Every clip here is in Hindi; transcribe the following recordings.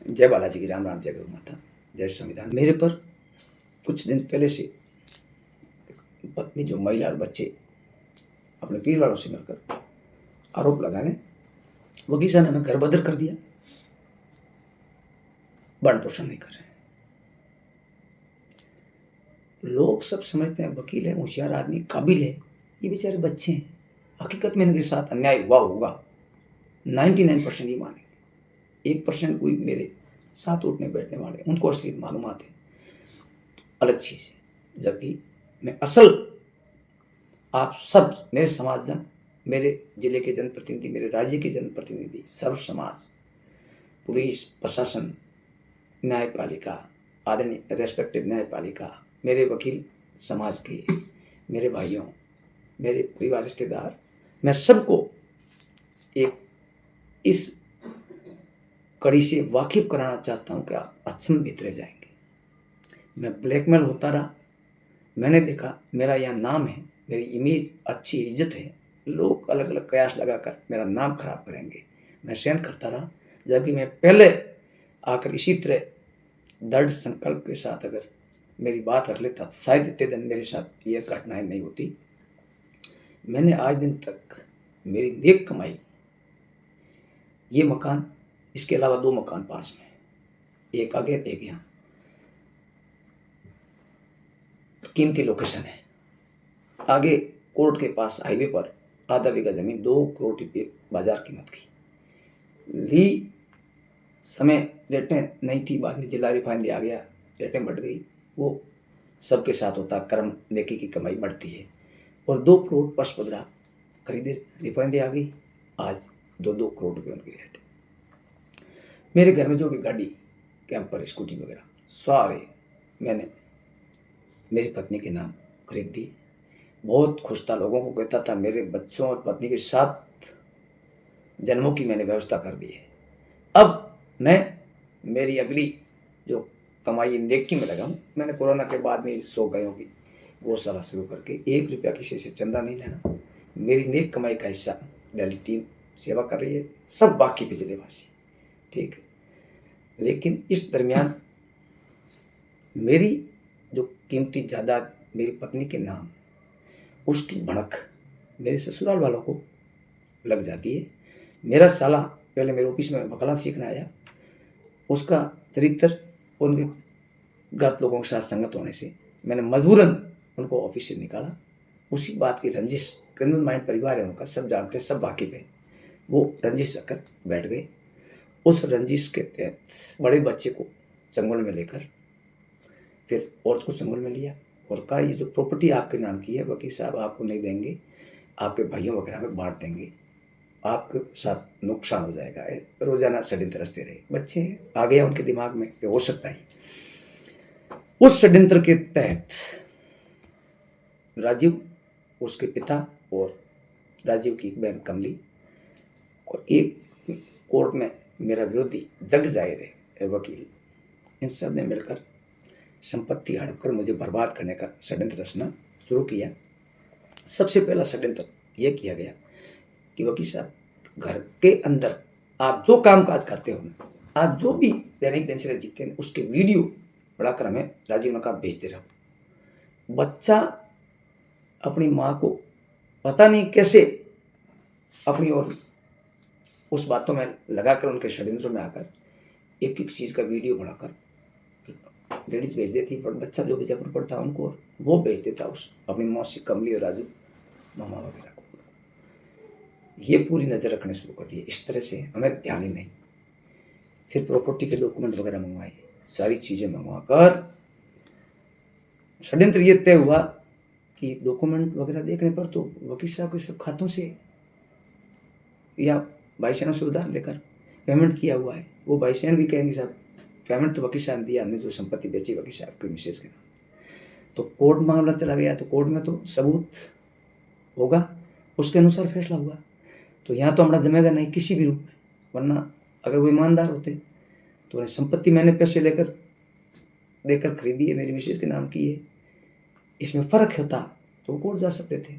जय बालाजी की राम राम, जय गौ माता, जय संविधान। मेरे पर कुछ दिन पहले से पत्नी जो महिला और बच्चे अपने पीर वालों से मिलकर आरोप लगा रहे, वकील साहब ने हमें घर बदर कर दिया, भरण पोषण नहीं कर रहे। लोग सब समझते हैं वकील है, होशियार आदमी, काबिल है, ये बेचारे बच्चे हैं। हकीकत में इनके साथ अन्याय हुआ होगा, 99% ये मानेंगे। 1% कोई मेरे साथ उठने बैठने वाले, उनको असली मालूमात है, अलग चीज़ है। जबकि मैं असल, आप सब मेरे समाजजन, मेरे जिले के जनप्रतिनिधि, मेरे राज्य के जनप्रतिनिधि, सर्व समाज, पुलिस प्रशासन, न्यायपालिका, आदरणीय रेस्पेक्टेड न्यायपालिका, मेरे वकील समाज के, मेरे भाइयों, मेरे परिवार रिश्तेदार, मैं सबको एक इस कड़ी से वाकिफ कराना चाहता हूँ कि आप अचंभित रह जाएंगे। मैं ब्लैकमेल होता रहा, मैंने देखा मेरा यहाँ नाम है, मेरी इमेज अच्छी, इज्जत है, लोग अलग अलग कयास लगाकर मेरा नाम खराब करेंगे, मैं सहन करता रहा। जबकि मैं पहले आकर इसी तरह दृढ़ संकल्प के साथ अगर मेरी बात रख लेता, शायद इतने दिन मेरे साथ ये घटनाएं नहीं होती। मैंने आज दिन तक मेरी नेक कमाई, ये मकान, इसके अलावा 2 मकान पास में, एक आगे एक यहाँ, कीमती लोकेशन है, आगे कोर्ट के पास हाईवे पर आधा बीघा जमीन 2 करोड़ रुपये बाजार कीमत की ली। समय रेटें नहीं थी, बाद में जिला रिफाइनरी आ गया, रेटें बढ़ गई। वो सबके साथ होता, कर्म नेकी की कमाई बढ़ती है। और 2 करोड़ 10-15 खरीदे, रिफाइनरी आ गई, आज 2-2 करोड़ रुपये उनकी रेट। मेरे घर में जो भी गाड़ी, कैंपर, स्कूटी वगैरह सारे मैंने मेरी पत्नी के नाम खरीद दी। बहुत खुश था, लोगों को कहता था मेरे बच्चों और पत्नी के 7 जन्मों की मैंने व्यवस्था कर दी है। अब मैं मेरी अगली जो कमाई नेकी में लगा हूँ, मैंने कोरोना के बाद में 100 गायों की गौशाला शुरू करके 1 रुपया किसी से चंदा नहीं लेना। मेरी नेक कमाई का हिस्सा दिल्ली टीम सेवा कर रही है, सब बाकी पे जिलेवासी, ठीक है। लेकिन इस दरमियान मेरी जो कीमती जायदाद मेरी पत्नी के नाम, उसकी भड़क मेरे ससुराल वालों को लग जाती है। मेरा साला पहले मेरे ऑफिस में वकालत सीखने आया, उसका चरित्र, उनके गलत लोगों के साथ संगत होने से मैंने मजबूरन उनको ऑफिस से निकाला। उसी बात की रंजिश, क्रिमिनल माइंड परिवार है उनका, सब जानते हैं, सब वाकिफ है। वो रंजिश रखकर बैठ गए। उस रंजिश के तहत बड़े बच्चे को चंगुल में लेकर फिर औरत को चंगुल में लिया और कहा ये जो प्रॉपर्टी आपके नाम की है वकील साहब आपको नहीं देंगे, आपके भाइयों वगैरह में बांट देंगे, आपके साथ नुकसान हो जाएगा। रोजाना षड्यंत्र रचते रहे। बच्चे आ गया उनके दिमाग में कि हो सकता है। उस षड्यंत्र के तहत राजीव, उसके पिता और राजीव की बहन कमली और एक कोर्ट में मेरा विरोधी जग जाहिर है वकील, इन सब ने मिलकर संपत्ति हड़प कर मुझे बर्बाद करने का षड्यंत्र रचना शुरू किया। सबसे पहला षड्यंत्र यह किया गया कि वकील साहब, घर के अंदर आप जो काम काज करते हो ना, आप जो भी दैनिक दिनचर्या जीते हैं, उसके वीडियो बनाकर हमें राजीव नकाब भेजते रहो। बच्चा अपनी माँ को पता नहीं कैसे अपनी और उस बातों में लगाकर, उनके षड्यंत्रों में आकर एक एक चीज़ का वीडियो बनाकर लेडीज भेज देती, पर बच्चा जो जयपुर पढ़ता उनको वो भेज देता उस अपनी मौसी कमली और राजू मामा वगैरह को। ये पूरी नज़र रखने शुरू कर दिए। इस तरह से हमें ध्यान ही नहीं। फिर प्रॉपर्टी के डॉक्यूमेंट वगैरह मंगवाए, सारी चीज़ें मंगवा कर षड्यंत्र ये तय हुआ कि डॉक्यूमेंट वगैरह देखने पर तो वकील साहब के सब खातों से या भाई बहनों से उधार लेकर पेमेंट किया हुआ है। वो भाई बहन भी कहेंगे साहब पेमेंट तो वकील साहब ने दिया, हमने जो संपत्ति बेची वकील साहब के मिसेज के नाम। तो कोर्ट मामला चला गया, तो कोर्ट में तो सबूत होगा, उसके अनुसार फैसला हुआ। तो यहाँ तो हमारा जमेगा नहीं किसी भी रूप में, वरना अगर वो ईमानदार होते तो उन्हें संपत्ति मैंने पैसे लेकर देकर खरीदी है, मेरी मिसेज के नाम की है, इसमें फ़र्क होता तो कोर्ट जा सकते थे।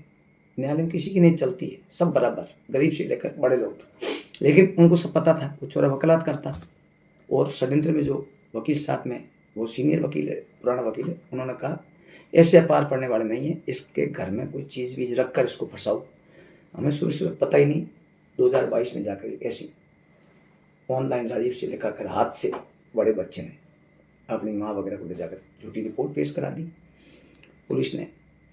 न्यायालय में किसी की नहीं चलती है, सब बराबर, गरीब से लेकर बड़े लोग। लेकिन उनको सब पता था, वो छोरा वकालत करता, और षड्यंत्र में जो वकील साथ में, वो सीनियर वकील है, पुराना वकील है, उन्होंने कहा ऐसे पार पड़ने वाले नहीं है, इसके घर में कोई चीज़ वीज रख कर इसको फंसाओ। हमें शुरू से पता ही नहीं, 2022 में जाकर एक ऐसी ऑनलाइन राजीव से लिखा कर हाथ से बड़े बच्चे ने अपनी माँ वगैरह को ले जाकर झूठी रिपोर्ट पेश करा दी। पुलिस ने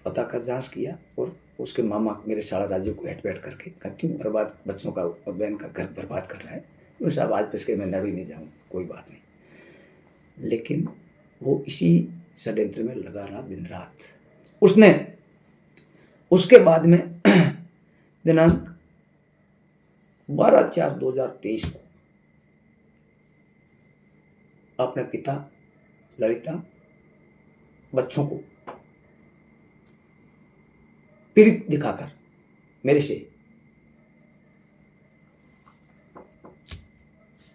पता कर जांच किया और उसके मामा मेरे साला राजीव को हेट बैठ करके कहा क्यों बर्बाद बच्चों का और बहन का घर बर्बाद कर रहा है। तो साहब आज पिसके मैं नड़ ही नहीं जाऊँ, कोई बात नहीं। लेकिन वो इसी षड्यंत्र में लगा रहा दिन रात। उसने उसके बाद में दिनांक 12/4/2023 को अपने पिता ललिता बच्चों को पीड़ित दिखाकर मेरे से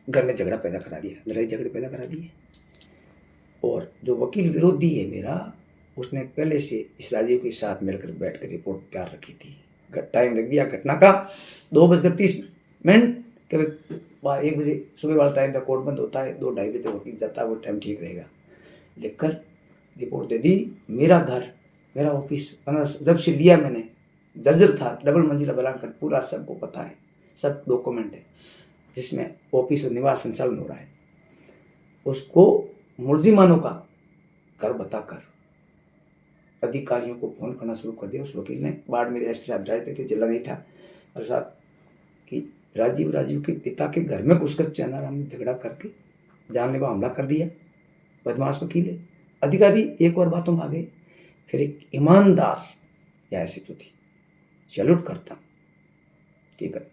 घर में झगड़ा पैदा करा दिया, लड़ाई झगड़े पैदा करा दिए। और जो वकील विरोधी है मेरा, उसने पहले से इस राजीव के साथ मिलकर बैठकर रिपोर्ट तैयार रखी थी। टाइम लग दिया घटना का 2:30 के 1 बजे सुबह वाला टाइम था, कोर्ट बंद होता है, 2-2:30 बजे वकील जाता है, वो टाइम ठीक रहेगा। लिखकर रिपोर्ट दे दी। मेरा घर, मेरा ऑफिस जब से लिया मैंने, जर्जर था, डबल मंजिला बनाकर, पूरा सबको पता है, सब डॉक्यूमेंट है जिसमें ऑफिस और निवास संचालन हो रहा है। उसको मुलजिमानों का घर बताकर अधिकारियों को फोन करना शुरू कर दिया। उस वकील ने, बाड़मेर एसपी साहब जाते थे, जिला नहीं था, और साहब कि राजीव के पिता के घर में घुसकर चैनाराम ने झगड़ा करके जानलेवा हमला कर दिया। बदमाश वकील है। अधिकारी एक और बातों में आ गए। फिर एक ईमानदार या ऐसी तो थी, सैल्यूट करता, ठीक है।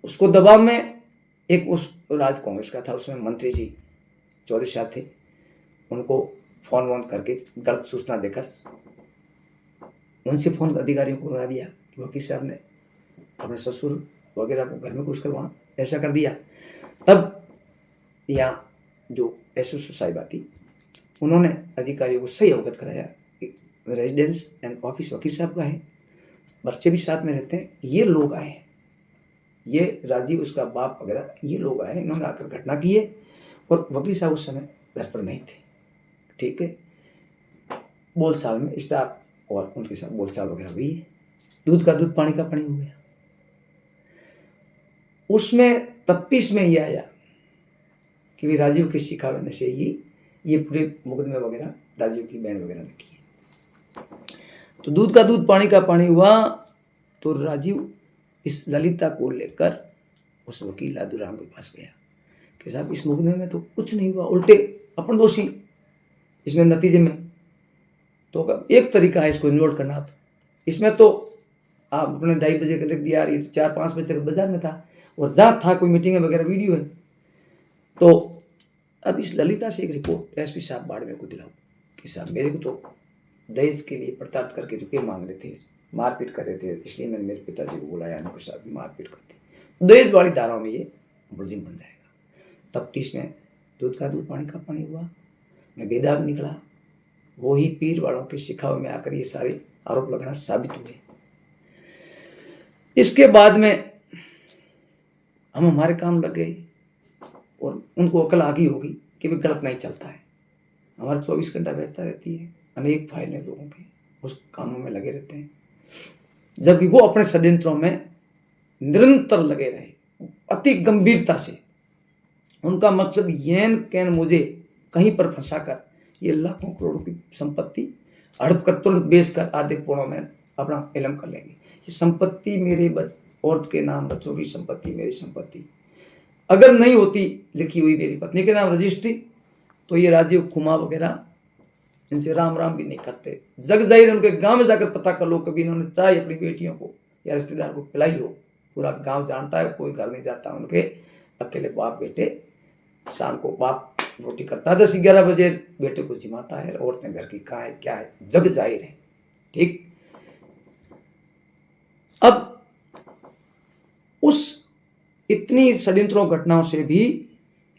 उसको दबाव में एक उस राज कांग्रेस का था, उसमें मंत्री जी चौधरी साहब थे, उनको फोन वोन करके गलत सूचना देकर उनसे फोन अधिकारियों को करा दिया कि वकील साहब ने अपने ससुर वगैरह को घर में घुसकर वहाँ ऐसा कर दिया। तब यहाँ जो एसओ साहिबा थी, उन्होंने अधिकारियों को सही अवगत कराया कि रेजिडेंस एंड ऑफिस वकील साहब का है, बच्चे भी साथ में रहते हैं, ये लोग आए, ये राजीव उसका बाप वगैरह ये लोग आए, इन्होंने आकर घटना की है और वकील साहब उस समय घर पर नहीं थे, ठीक है। बोलचाल में स्टाफ और उनके साथ बोलचाल वगैरह हुई है, दूध का दूध पानी का पानी हो गया। उसमें तफ्तीश में ये आया कि भी राजीव के सिखाने से ही ये पूरे मुकदमे वगैरह राजीव की बहन वगैरह ने किए। तो दूध का दूध पानी का पानी हुआ। तो राजीव इस ललिता को लेकर उस वकील लादूराम के पास गया कि साहब इस मुकदमे में तो कुछ नहीं हुआ, उल्टे अपन दोषी इसमें नतीजे में। तो एक तरीका है इसको इन्वॉल्व करना, तो इसमें तो आप अपने 2:30 बजे का लिख दिया, ये तो 4-5 बजे तक बाजार में था और जहाँ था कोई मीटिंग वगैरह वीडियो है। तो अब इस ललिता से एक रिपोर्ट एसपी साहब बाड़मेर को दिलाओ कि साहब मेरे को तो दहेज के लिए प्रताप करके रुपये मांग रहे थे, मारपीट कर रहे थे, इसलिए मैंने मेरे पिताजी को बुलाया, उनके साथ भी मारपीट करती, दहेज वाली धाराओं में ये मुलजिम बन जाएगा। तफ्तीश में दूध का दूध पानी का पानी हुआ, मैं बेदाग निकला, वो ही पीर वालों के शिखाव में आकर ये सारे आरोप लगाना साबित हुए। इसके बाद में हम हमारे काम लग गए और उनको अकल आ गई होगी कि भी गलत नहीं चलता है। हमारा 24 घंटा व्यवस्था रहती है, अनेक फाइलें लोगों के उस कामों में लगे रहते हैं, जबकि वो अपने षड्यंत्रों में निरंतर लगे रहे अति गंभीरता से। उनका मकसद येन कैन मुझे कहीं पर फंसाकर ये लाखों करोड़ों की संपत्ति हड़प कर तुरंत बेचकर आधे पोड़ों में अपना इलम कर लेंगे। ये संपत्ति मेरे औरत के नाम, बच्चों की संपत्ति, मेरी संपत्ति अगर नहीं होती लिखी हुई मेरी पत्नी के नाम रजिस्ट्री, तो ये राजीव कुमार वगैरह इनसे राम राम भी नहीं करते। जग जाहिर उनके गांव में जाकर पता कर लो, कभी इन्होंने चाय अपनी बेटियों को या रिश्तेदार को पिलाई हो, पूरा गांव जानता है, कोई घर नहीं जाता उनके। अकेले बाप बेटे, शाम को बाप रोटी करता है, 10-11 बजे बेटे को जिमाता है, औरतें घर की कहाँ है क्या है, जग जाहिर है, ठीक। अब उस इतनी षड्यंत्रों घटनाओं से भी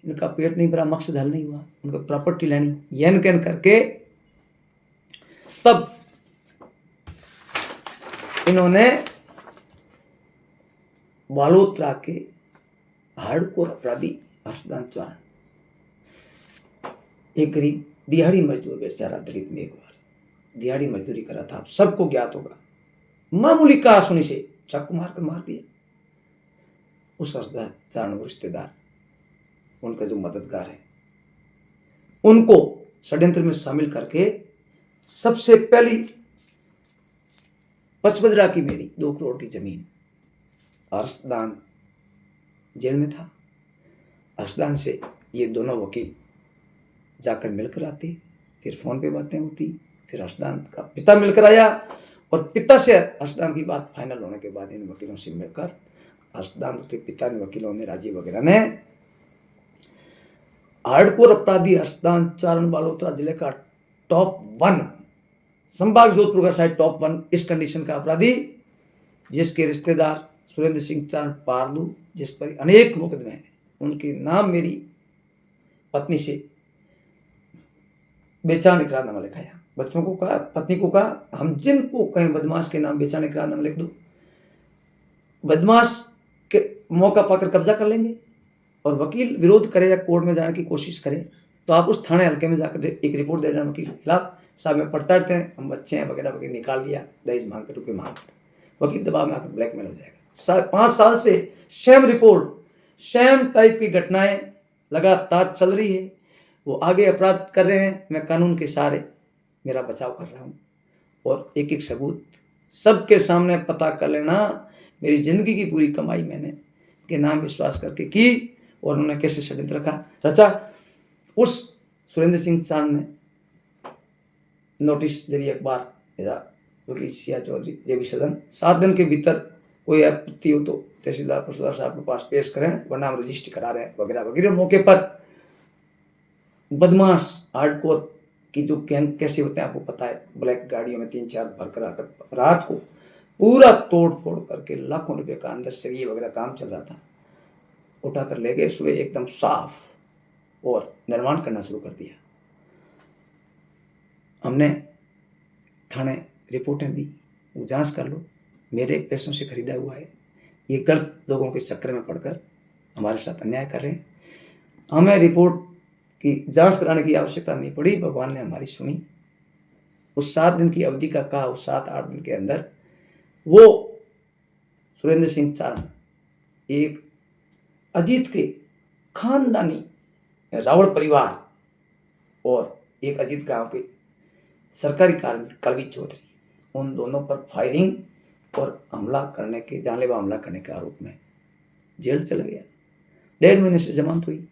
इनका पेट नहीं भरा, मकसद हल नहीं हुआ, उनका प्रॉपर्टी लेनी येन कैन करके। तब इन्होंने बालोतरा के हार्डकोर अपराधी हर्षदान चौहान एक गरीब दिहाड़ी मजदूर बेचारा दलित में एक बार दिहाड़ी मजदूरी करा था, सबको ज्ञात होगा। मामूली कहा सुनी से चाकू मार दिया। उस हर्षदान चौहान वो रिश्तेदार, उनका जो मददगार है, उनको षड्यंत्र में शामिल करके सबसे पहली पचबदरा की मेरी 2 करोड़ की जमीन, हर्षदान जेल में था। हर्षदान से ये दोनों वकील जाकर मिलकर आते, फिर फोन पे बातें होती, फिर हर्षदान का पिता मिलकर आया और पिता से हर्षदान की बात फाइनल होने के बाद इन वकीलों से मिलकर हर्षदान के पिता ने, वकीलों ने, राजीव वगैरह ने हार्डकोर अपराधी हर्षदान चौहान बालोतरा जिले का टॉप 1 संभाग जोधपुर का शायद टॉप 1 इस कंडीशन का अपराधी, जिसके रिश्तेदार सुरेंद्र सिंह चौहान पारलू, जिस पर अनेक मुकदमे हैं, उनके नाम मेरी पत्नी से बेचान इकरारनामा लिखाया। बच्चों को कहा, पत्नी को कहा, हम जिनको कहें बदमाश के नाम बेचान इकरारनामा लिख दो, बदमाश के मौका पाकर कब्जा कर लेंगे, और वकील विरोध करे या कोर्ट में जाने की कोशिश करे तो आप उस थाने हल्के में जाकर एक रिपोर्ट दे देना वकील के खिलाफ, साहब में पढ़ता रहते हैं, हम बच्चे हैं वगैरह वगैरह, निकाल दिया दहेज मांग कर, रुपये मांग कर, वकील दबाव में आकर ब्लैकमेल हो जाएगा। 5 साल से सेम रिपोर्ट, सेम टाइप की घटनाएं लगातार चल रही है। वो आगे अपराध कर रहे हैं, मैं कानून के सहारे मेरा बचाव कर रहा हूँ, और एक एक सबूत सबके सामने पता कर लेना। मेरी जिंदगी की पूरी कमाई मैंने के नाम विश्वास करके की, और उन्होंने कैसे षड्यंत्र रचा। उस सुरेंद्र सिंह चौहान ने नोटिस जरिए अखबार भेजा, वकील सिया चौधरी जेबी सदन, 7 दिन के भीतर कोई आपत्ति हो तो तहसीलदार पुष्पदार साहब के पास पेश करें, वरना हम रजिस्ट्री करा रहे हैं वगैरह वगैरह। मौके पर बदमाश हार्डकोर की जो गैंग कैसे होते हैं आपको पता है, ब्लैक गाड़ियों में 3-4 भरकर आकर रात को पूरा तोड़ फोड़ करके लाखों रुपए का अंदर से ये वगैरह काम चल रहा था, उठाकर ले गए। सुबह एकदम साफ और निर्माण करना शुरू कर दिया। हमने थाने रिपोर्टें दी, वो जांच कर लो, मेरे पैसों से खरीदा हुआ है, ये गलत लोगों के चक्कर में पड़कर हमारे साथ अन्याय कर रहे हैं। हमें रिपोर्ट की जांच कराने की आवश्यकता नहीं पड़ी, भगवान ने हमारी सुनी। उस 7 दिन की अवधि का कहा, उस 7-8 दिन के अंदर वो सुरेंद्र सिंह चौहान एक अजीत के खानदानी रावण परिवार और एक अजीत गांव के सरकारी कार्मिक कलवी चौधरी, उन दोनों पर फायरिंग और हमला करने के, जानलेवा हमला करने के आरोप में जेल चला गया। 1.5 महीने से जमानत हुई।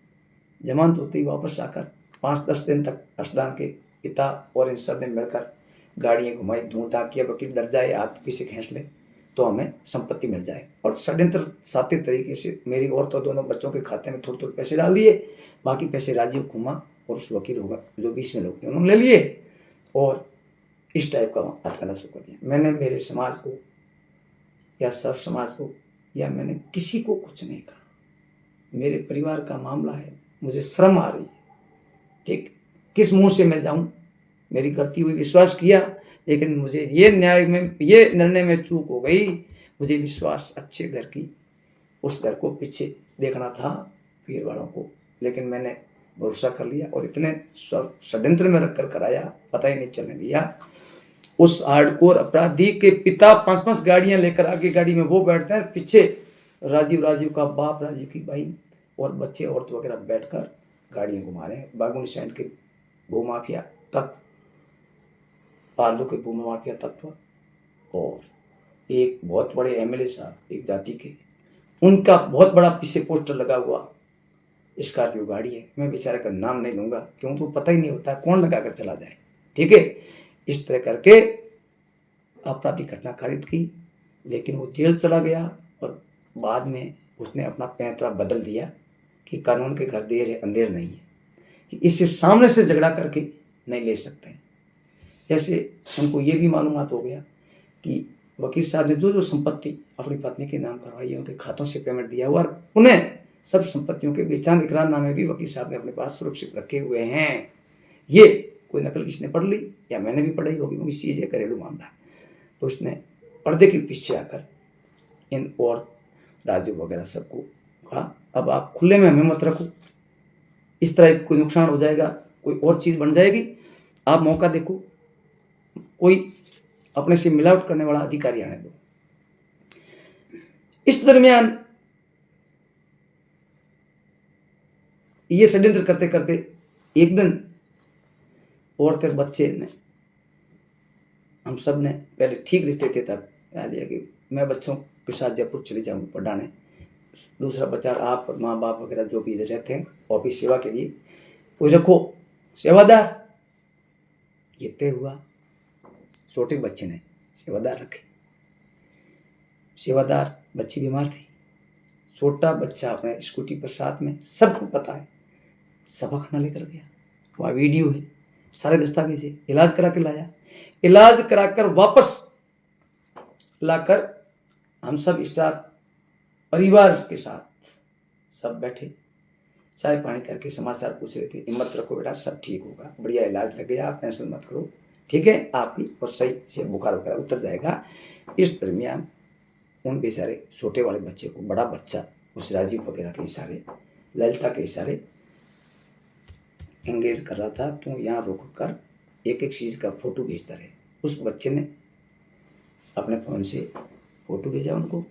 जमानत होते ही वापस आकर 5-10 दिन तक हर्षदान के पिता और इन सब ने मिलकर गाड़ियाँ घुमाई, धूमधाम किया, वकील डर जाए हाथ किसी खींच ले तो हमें संपत्ति मिल जाए, और षड्यंत्र साथी तरीके से मेरी और तो दोनों बच्चों के खाते में थोड़े थोड़े पैसे डाल दिए, बाकी पैसे राजीव कुमार और उस वकील होगा जो 20 में लोग थे उन्होंने ले लिए, और इस टाइप का बात करना शुरू कर दिया। मैंने मेरे समाज को या सब समाज को या मैंने किसी को कुछ नहीं कहा, मेरे परिवार का मामला है, मुझे शर्म आ रही है, ठीक, किस मुंह से मैं जाऊं, मेरी गलती हुई, विश्वास किया, लेकिन मुझे ये निर्णय में चूक हो गई। मुझे विश्वास अच्छे घर की, उस घर को पीछे देखना था, पीर वालों को, लेकिन मैंने भरोसा कर लिया और इतने षड्यंत्र में रखकर कराया, पता ही नहीं चलने दिया। उस हार्डकोर अपराधी के पिता 5-5 गाड़ियां लेकर आगे गाड़ी में वो बैठते हैं, पीछे राजीव का बाप, राजीव की बहन और बच्चे औरत वगैरह बैठकर गाड़ियां घुमा रहे हैं। बागुनी सैंड के भूमाफिया तत्व, पालू के भूमाफिया तत्व, और एक बहुत बड़े एमएलए साहब एक जाति के, उनका बहुत बड़ा पीछे पोस्टर लगा हुआ स्कॉर्पियो गाड़ी है। मैं बेचारे का नाम नहीं लूंगा क्योंकि तो पता ही नहीं होता कौन लगा कर चला जाए, ठीक है। इस तरह करके आपराधिक घटना खारिज की, लेकिन वो जेल चला गया, और बाद में उसने अपना पैंतरा बदल दिया कि कानून के घर देर है अंधेर नहीं है, कि इससे सामने से झगड़ा करके नहीं ले सकते। जैसे उनको ये भी मालूमात हो गया कि वकील साहब ने जो जो संपत्ति अपनी पत्नी के नाम करवाई है, उनके खातों से पेमेंट दिया हुआ, और उन्हें सब संपत्तियों के बेचान इकरारनामे भी वकील साहब ने अपने पास सुरक्षित रखे हुए हैं। ये कोई नकल किसी ने पढ़ ली या मैंने भी पढ़ाई होगी, वो चीज़ है, घरेलू मामला है, तो उसने पर्दे के पीछे आकर इन और राजू वगैरह सबको कहा अब आप खुले में हमें मत रखो, इस तरह कोई नुकसान हो जाएगा, कोई और चीज़ बन जाएगी, आप मौका देखो, कोई अपने से मिलावट करने वाला अधिकारी आने दो। इस दरमियान ये षड्यंत्र करते करते एक दिन औरत और बच्चे ने, हम सब ने पहले ठीक रिश्ते थे तब याद है कि मैं बच्चों के साथ जयपुर चले जाऊँगा पढ़ाने, दूसरा बच्चा आप और माँ बाप वगैरह जो भी इधर रहते हैं ऑफिस सेवा के लिए कोई रखो सेवादार। ये तय हुआ, छोटे बच्चे ने सेवादार रखे। सेवादार बच्ची बीमार थी, छोटा बच्चा अपने स्कूटी पर साथ में, सबको पता है, सफा खाना लेकर गया, वहाँ वीडियो है, सारे दस्तावेज है, इलाज करा के लाया, इलाज कराकर वापस लाकर हम सब स्टाफ परिवार के साथ सब बैठे चाय पानी करके समाचार पूछ रहे थे, हिम्मत रखो बेटा सब ठीक होगा, बढ़िया इलाज लग गया, आप टेंशन मत करो, ठीक है आपकी और सही से बुखार वगैरह उतर जाएगा। इस दरमियान उन बेचारे छोटे वाले बच्चे को बड़ा बच्चा उस राजीव वगैरह के इशारे, ललिता के इशारे एंगेज कर रहा था, तो यहाँ रुक कर एक एक चीज़ का फोटो भेजता रहे। उस बच्चे ने अपने फ़ोन से फोटो भेजा उनको।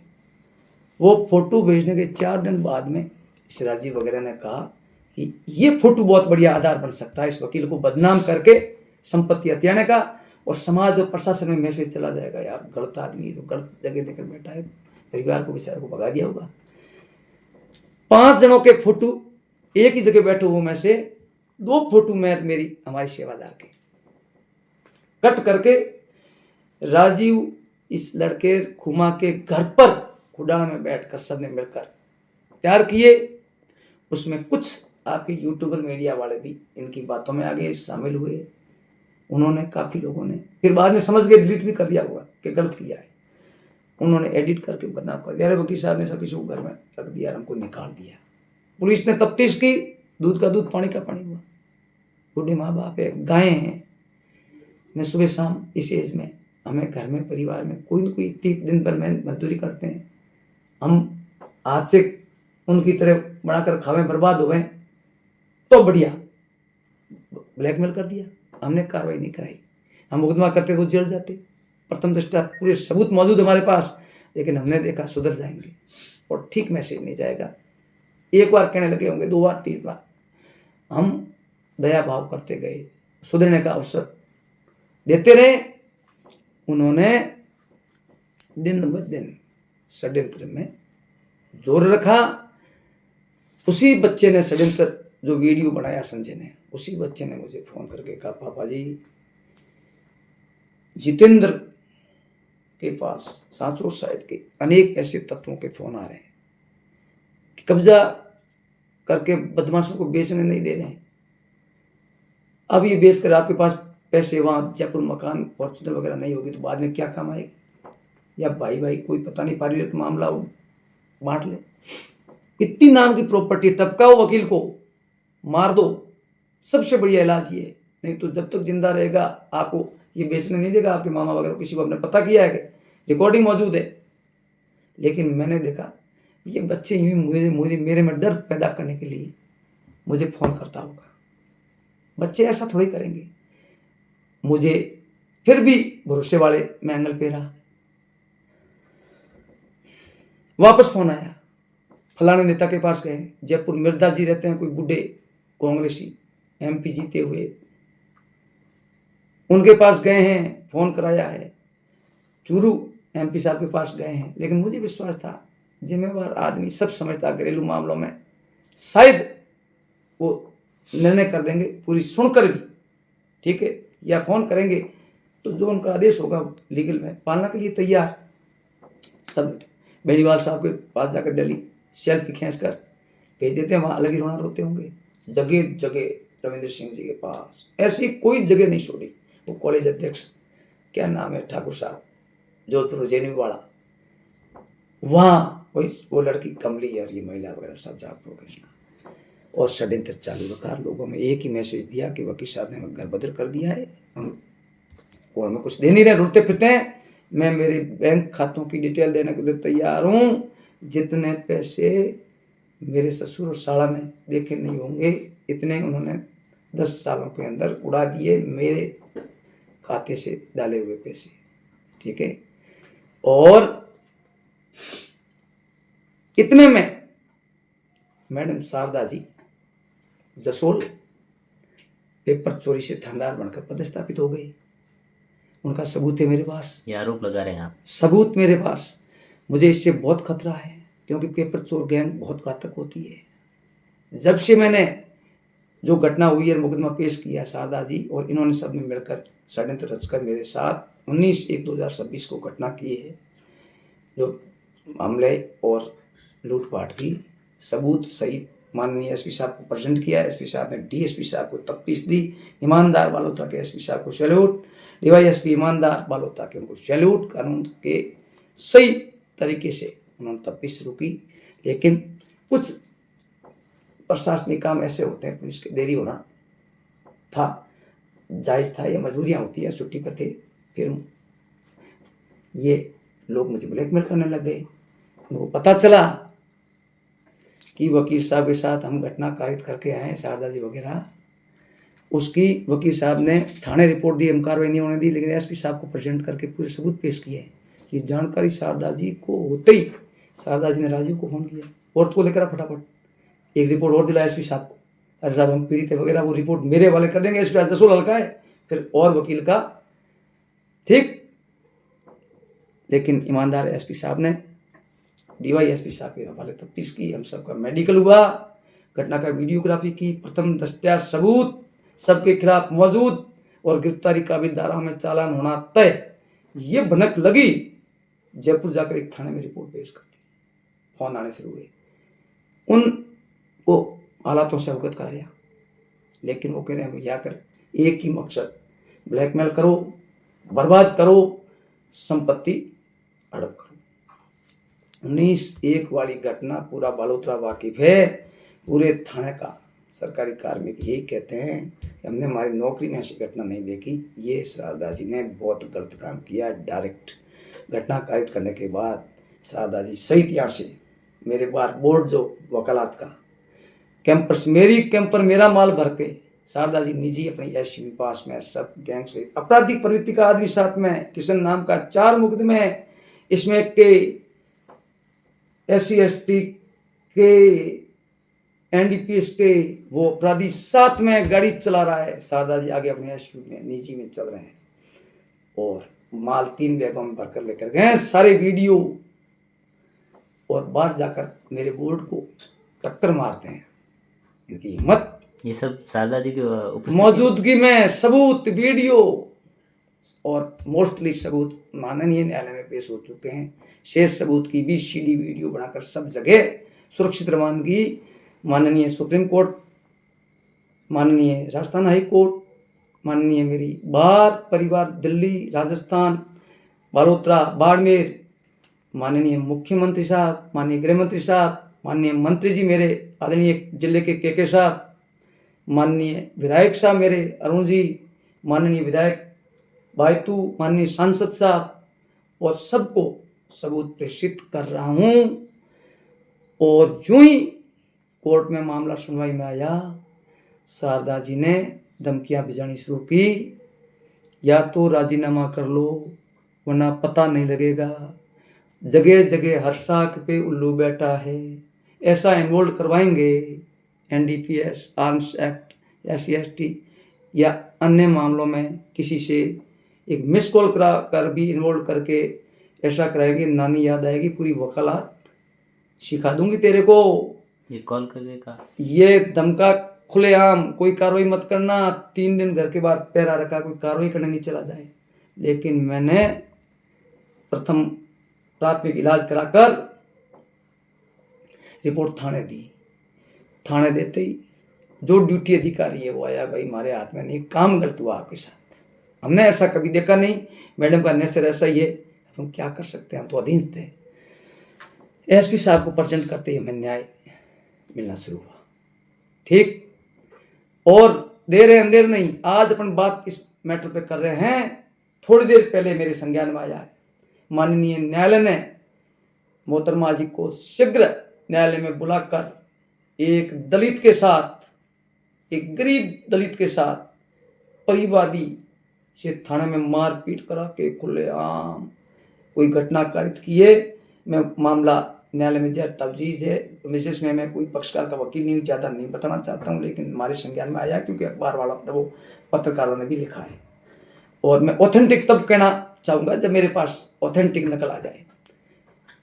वो फोटो भेजने के 4 दिन बाद में इस राजीव वगैरह ने कहा कि ये फोटो बहुत बढ़िया आधार बन सकता है इस वकील को बदनाम करके संपत्ति हथियाने का, और समाज और प्रशासन में मैसेज चला जाएगा, यार गलत आदमी तो गलत जगह देकर बैठा है, परिवार को बेचारे को भगा दिया होगा। 5 जनों के फोटो एक ही जगह बैठे हुए में से 2 फोटो मेरी हमारी सेवादार के कट करके राजीव इस लड़के खुमा के घर पर खुडाना में बैठकर सबने मिलकर तैयार किए। उसमें कुछ आपके यूट्यूबर मीडिया वाले भी इनकी बातों में आगे शामिल हुए, उन्होंने काफ़ी लोगों ने फिर बाद में समझ के डिलीट भी कर दिया होगा कि गलत किया है, उन्होंने एडिट करके बदनाम कर दिया, अरे वकील साहब ने सब किसी को घर में रख दिया, हमको निकाल दिया। पुलिस ने तफ्तीश की, दूध का दूध पानी का पानी हुआ। बूढ़े माँ बाप है, गायें हैं, मैं सुबह शाम इस एज में हमें घर में परिवार में कोई न कोई 30 दिन भर में मजदूरी करते हैं, हम आज से उनकी तरह बनाकर खावे बर्बाद हो गए तो बढ़िया, ब्लैकमेल कर दिया, हमने कार्रवाई नहीं कराई, हम मुकदमा करते तो जेल जाते। प्रथम दृष्टया पूरे सबूत मौजूद हमारे पास, लेकिन हमने देखा सुधर जाएंगे और ठीक मैसेज नहीं जाएगा। एक बार कहने लगे होंगे, 2 बार 3 बार, हम दया भाव करते गए, सुधरने का अवसर देते रहे। उन्होंने दिन ब दिन षड्यंत्र में जोर रखा। उसी बच्चे ने षड्यंत्र जो वीडियो बनाया संजय ने, उसी बच्चे ने मुझे फोन करके कहा, पापा जी जितेंद्र के पास सांचौर साइड के अनेक ऐसे तत्वों के फोन आ रहे हैं कि कब्जा करके बदमाशों को बेचने नहीं दे रहे हैं, अब ये बेचकर आपके पास पैसे, वहाँ जयपुर मकान फॉर्चूनर वगैरह नहीं होगी तो बाद में क्या काम आएगी, या भाई भाई कोई पता नहीं पारिवारिक मामला हो बांट ले, इतनी नाम की प्रॉपर्टी टपकाओ, वकील को मार दो, सबसे बढ़िया इलाज ये, नहीं तो जब तक जिंदा रहेगा आपको ये बेचने नहीं देगा। आपके मामा वगैरह किसी को आपने पता किया है कि रिकॉर्डिंग मौजूद है, लेकिन मैंने देखा ये बच्चे ही मुझे मेरे में डर पैदा करने के लिए मुझे फोन करता होगा। बच्चे ऐसा थोड़ी करेंगे। मुझे फिर भी भरोसे वाले मैं एंगल पे रहा। वापस फोन आया, फलाने नेता के पास गए, जयपुर मिर्दा जी रहते हैं, कोई बूढ़े कांग्रेसी MP जीते हुए, उनके पास गए हैं, फोन कराया है, चूरू MP साहब के पास गए हैं। लेकिन मुझे विश्वास था जिम्मेवार आदमी, सब समझता, घरेलू मामलों में शायद वो निर्णय कर देंगे पूरी सुनकर भी, ठीक है, या फोन करेंगे तो जो उनका आदेश होगा लीगल में पालना के लिए तैयार। सब बेनीवाल साहब के पास जाकर दिल्ली सेल्फी खींच कर भेज देते हैं, वहाँ अलग ही रोना रोते होंगे। जगह जगह रविंद्र सिंह जी के पास, ऐसी कोई जगह नहीं छोड़ी। वो कॉलेज अध्यक्ष, क्या नाम है, ठाकुर साहब, जोधपुर जेनवी वाला, वहाँ वो लड़की कमली और ये महिला वगैरह सब जा प्रोफेशनल, और षड्यंत्र चालू रखा। लोगों में एक ही मैसेज दिया कि वकील साहब ने घर बदर कर दिया है, हम और हमें कुछ दे नहीं रहे, रुलते फिरते हैं, मैं मेरे बैंक खातों की डिटेल देने के लिए तैयार हूँ, जितने पैसे मेरे ससुर और साला ने देखे नहीं होंगे, इतने उन्होंने 10 सालों के अंदर उड़ा दिए मेरे खाते से डाले हुए पैसे। ठीक है। और इतने में मैडम शारदा जी जसोल पेपर चोरी से थानेदार बनकर पदस्थापित हो गई। उनका सबूत है मेरे पास। ये आरोप लगा रहे हैं आप? सबूत मेरे पास। मुझे इससे बहुत खतरा है, क्योंकि पेपर चोर गैंग बहुत घातक होती है। जब से मैंने जो घटना हुई है, मुकदमा पेश किया शारदा जी और इन्होंने सब ने मिलकर षड्यंत्र रचकर मेरे साथ 19/1/2026 को घटना की है, जो हमले और लूटपाट की। सबूत सहित माननीय एसपी साहब को प्रेजेंट किया। एसपी साहब ने डीएसपी साहब को तफ्तीश दी। ईमानदार बालोता के एसपी साहब को सैल्यूट। डीवाईएसपी ईमानदार बालोता के उनको सैल्यूट। कानून के सही तरीके से उन्होंने तफ्तीश शुरू की। लेकिन कुछ प्रशासनिक काम ऐसे होते हैं, पुलिस के देरी होना था, जायज़ था, ये मजबूरियाँ होती है, छुट्टी पर थे। फिर ये लोग मुझे ब्लैकमेल करने लग गए। उनको पता चला कि वकील साहब के साथ हम घटना कारित करके आए हैं, शारदा जी वगैरह, उसकी वकील साहब ने थाने रिपोर्ट दी, हम कार्रवाई नहीं होने दी, लेकिन एसपी साहब को प्रेजेंट करके पूरे सबूत पेश किए। ये जानकारी शारदा जी को होते ही शारदा जी ने राजीव को फोन किया, औरत को लेकर फटाफट एक रिपोर्ट और दिला एसपी साहब को, अरे साहब हम पीड़ित है वगैरह, वो रिपोर्ट मेरे वाले कर देंगे। एसपी जसोल हल्का है, फिर और वकील का, ठीक। लेकिन ईमानदार एसपी साहब ने डीवाईएसपी साहब के हवाले तफ्तीश की। हम सबका मेडिकल हुआ, घटना का वीडियोग्राफी की, प्रथम दस्तिया सबूत सबके खिलाफ मौजूद और गिरफ्तारी काबिल धाराओं में चालान होना तय। ये भनक लगी, जयपुर जाकर एक थाने में रिपोर्ट पेश कर दी। फोन आने शुरू हुए, उनको हालातों से अवगत कराया, लेकिन वो कह रहे हैं जाकर एक ही मकसद, ब्लैकमेल करो, बर्बाद करो, संपत्ति हड़प करो। 19/1 वाली घटना पूरा बालोतरा वाकिफ है। पूरे थाने का सरकारी कार्मिक यही कहते हैं कि हमने हमारी नौकरी में ऐसी घटना नहीं देखी। ये शारदा जी ने बहुत गलत काम किया। डायरेक्ट घटना कारित करने के बाद शारदा जी सहित यहाँ से मेरे बार बोर्ड जो वकालत का कैंपस, मेरी कैंपर मेरा माल भर के शारदा जी निजी अपनी एसयूवी पास में सब गैंग से आपराधिक प्रवृत्ति का आदमी साथ में, किशन नाम का 4 मुकदमे, इसमें के SC ST के NDPS के वो अपराधी साथ में गाड़ी चला रहा है। शारदा जी आगे अपने एसयूवी में निजी में चल रहे हैं और माल 3 बैगों में भरकर लेकर गए, सारे वीडियो, और बाहर जाकर मेरे बोर्ड को टक्कर मारते हैं। इनकी हिम्मत, ये सब शारदा जी की मौजूदगी में सबूत, वीडियो और मोस्टली सबूत माननीय न्यायालय में पेश हो चुके हैं। शेष सबूत की भी CD वीडियो बनाकर सब जगह सुरक्षित रवानगी माननीय सुप्रीम कोर्ट, माननीय राजस्थान हाई कोर्ट, माननीय मेरी बार परिवार दिल्ली, राजस्थान, बालोतरा, बाड़मेर, माननीय मुख्यमंत्री साहब, माननीय गृह मंत्री साहब, माननीय मंत्री जी मेरे आदरणीय जिले के KK साहब, माननीय विधायक साहब मेरे अरुण जी, माननीय विधायक बायतू, माननीय सांसद साहब, और सबको सबूत प्रेषित कर रहा हूँ। और यूं ही कोर्ट में मामला सुनवाई में आया, शारदा जी ने धमकियां भिजानी शुरू की, या तो राजीनामा कर लो वरना पता नहीं लगेगा, जगह जगह हर साख पे उल्लू बैठा है, ऐसा इन्वॉल्व करवाएंगे NDPS, arms act, SC ST या अन्य मामलों में किसी से एक मिस कॉल करा कर भी इन्वॉल्व करके ऐसा कराएगी, नानी याद आएगी, पूरी वकालत सिखा दूंगी तेरे को। ये कॉल करके का ये धमका खुलेआम, कोई कार्रवाई मत करना, 3 दिन घर के बाहर पैरा रखा, कोई कार्रवाई करने नहीं चला जाए। लेकिन मैंने प्रथम प्राथमिक इलाज कराकर रिपोर्ट थाने दी। थाने देते ही जो ड्यूटी अधिकारी है वो आया, भाई हमारे हाथ में नहीं, काम गलत हुआ आपके साथ, हमने ऐसा कभी देखा नहीं, मैडम का नेचर ऐसा ही है, हम क्या कर सकते हैं, हम तो अधीन थे। एसपी साहब को प्रेजेंट करते ही हमें न्याय मिलना शुरू हुआ, ठीक। और देर है अंधेर नहीं, आज अपन बात इस मैटर पे कर रहे हैं, थोड़ी देर पहले मेरे संज्ञान में आया है, माननीय न्यायालय ने मोहतरमा जी को शीघ्र न्यायालय में बुलाकर एक दलित के साथ, एक गरीब दलित के साथ परिवादी से थाने में मारपीट करा के खुलेआम कोई घटना कारित की है। मैं मामला न्यायालय में जब तफजीज है, विशेष में मैं कोई पक्षकार का वकील नहीं, ज़्यादा नहीं बताना चाहता हूँ, लेकिन हमारे संज्ञान में आया क्योंकि अखबार वाला वो पत्रकारों ने भी लिखा है। और मैं ऑथेंटिक तब कहना चाहूँगा जब मेरे पास ऑथेंटिक नकल आ जाए।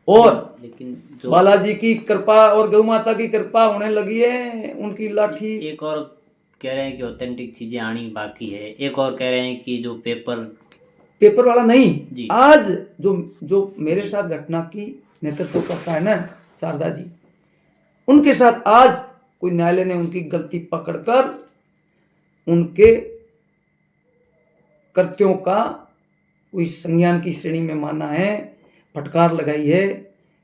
और लेकिन जो बालाजी की कृपा और गौ माता की कृपा होने लगी है, उनकी लाठी। एक और कह रहे हैं कि ऑथेंटिक चीजें आनी बाकी है, एक और कह रहे हैं कि जो पेपर वाला नहीं जी। आज जो जो मेरे साथ घटना की नेतृत्व करता है ना शारदा जी, उनके साथ आज कोई न्यायालय ने उनकी गलती पकड़कर उनके कृत्यों का कोई संज्ञान की श्रेणी में माना है, फटकार लगाई है।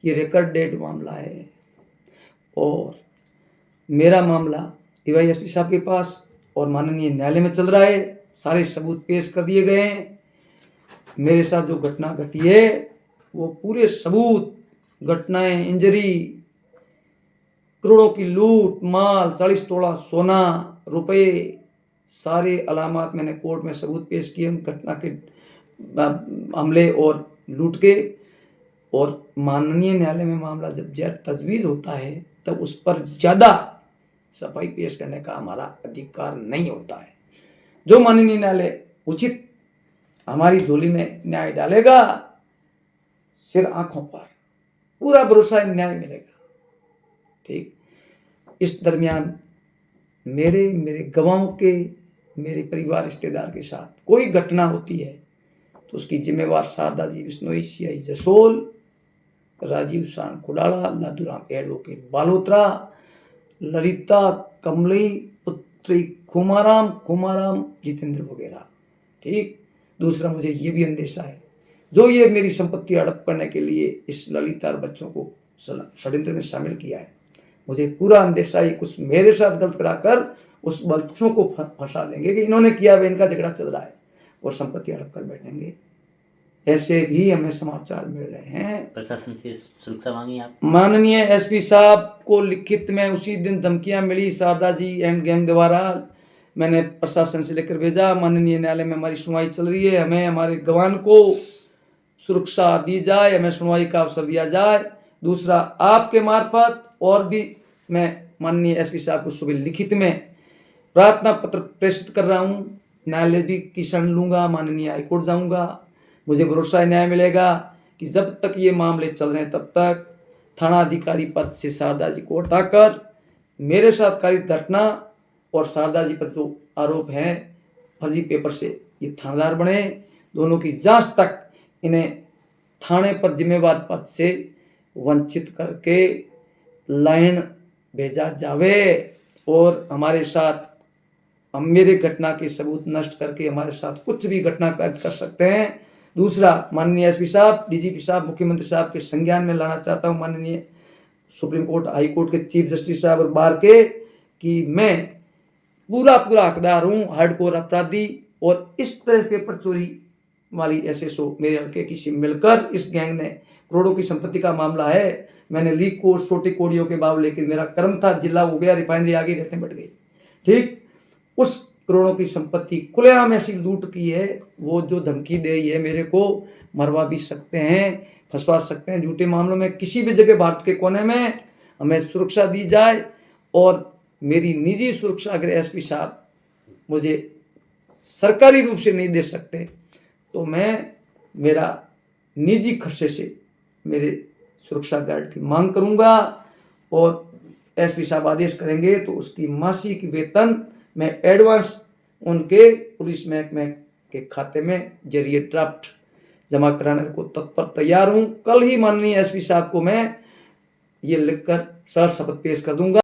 ये रिकॉर्ड डेट मामला है और मेरा मामला डीवाईएसपी साहब के पास और माननीय न्यायालय में चल रहा है। सारे सबूत पेश कर दिए गए हैं। मेरे साथ जो घटना घटी है वो पूरे सबूत, घटनाएं, इंजरी, करोड़ों की लूट, माल, 40 तोला सोना, रुपए, सारे अलामात मैंने कोर्ट में सबूत पेश किए घटना के हमले और लूट के। और माननीय न्यायालय में मामला जब तजवीज़ होता है तब उस पर ज़्यादा सफाई पेश करने का हमारा अधिकार नहीं होता है। जो माननीय न्यायालय उचित हमारी झोली में न्याय डालेगा, सिर आंखों पर, पूरा भरोसा न्याय मिलेगा। ठीक, इस दरमियान मेरे गवाहों के, मेरे परिवार रिश्तेदार के साथ कोई घटना होती है तो उसकी जिम्मेवार शारदा जी बिश्नोई, सीआई जसोल, राजीव शान कुडाला, लादूराम एडवोकेट बालोत्रा, ललिता कमलई, पुत्री कुमाराम जितेंद्र वगैरह। ठीक, दूसरा मुझे ये भी अंदेशा है जो ये मेरी संपत्ति हड़प करने के लिए इस ललिता और बच्चों को षड्यंत्र में शामिल किया है। मुझे पूरा अंदेशा है कुछ मेरे साथ गलत कराकर उस बच्चों को फंसा देंगे कि इन्होंने किया, इनका झगड़ा चल रहा है और संपत्ति हड़प कर बैठेंगे। ऐसे भी हमें समाचार मिल रहे हैं। प्रशासन से सुरक्षा मांगी आप? माननीय एसपी साहब को लिखित में उसी दिन धमकियां मिली शारदा जी एंड गैंग द्वारा। मैंने प्रशासन से लेकर भेजा। माननीय न्यायालय में हमारी सुनवाई चल रही है, हमें हमारे गवाह को सुरक्षा दी जाए, हमें सुनवाई का अवसर दिया जाए। दूसरा, आपके मार्फत और भी मैं माननीय एसपी साहब को सुबह लिखित में प्रार्थना पत्र प्रेषित कर रहा हूँ। न्यायालय भी की शरण लूंगा, माननीय हाईकोर्ट जाऊंगा। मुझे भरोसा है न्याय मिलेगा कि जब तक ये मामले चल रहे हैं तब तक थाना अधिकारी पद से शारदा जी को हटाकर मेरे साथ कारित घटना और शारदा जी पर जो आरोप हैं फर्जी पेपर से ये थानेदार बने। दोनों की जांच तक इन्हें थाने पर जिम्मेवार पद से वंचित करके लाइन भेजा जावे और हमारे साथ मेरे घटना के सबूत नष्ट करके हमारे साथ कुछ भी घटना कर सकते हैं। दूसरा, माननीय एसपी साहब, डीजीपी साहब, मुख्यमंत्री साहब के संज्ञान में लाना चाहता हूँ, माननीय सुप्रीम कोर्ट, हाई कोर्ट के चीफ जस्टिस साहब और बार के, कि मैं पूरा हकदार हूँ, हार्डकोर अपराधी। और इस तरह पेपर चोरी वाली एसएसओ मेरे हल्के की से मिलकर इस गैंग ने करोड़ों की संपत्ति का मामला है। मैंने लीक कोर्स छोटी कोड़ियों के बाबू, लेकिन मेरा कर्म था, जिला हो गया, रिफाइनरी आगे रहने बढ़ गई। ठीक, उस करोड़ों की संपत्ति खुलेआम ऐसी लूट की है। वो जो धमकी दे रही है मेरे को मरवा भी सकते हैं, फंसवा सकते हैं झूठे मामलों में। किसी भी जगह भारत के कोने में हमें सुरक्षा दी जाए और मेरी निजी सुरक्षा अगर एसपी साहब मुझे सरकारी रूप से नहीं दे सकते तो मैं मेरा निजी खर्चे से मेरे सुरक्षा गार्ड की मांग करूंगा और एसपी साहब आदेश करेंगे तो उसकी मासिक वेतन मैं एडवांस उनके पुलिस महकमे के खाते में जरिए ड्राफ्ट जमा कराने को तत्पर तैयार हूं। कल ही माननीय एसपी साहब को मैं ये लिखकर सर शपथ पेश कर दूंगा।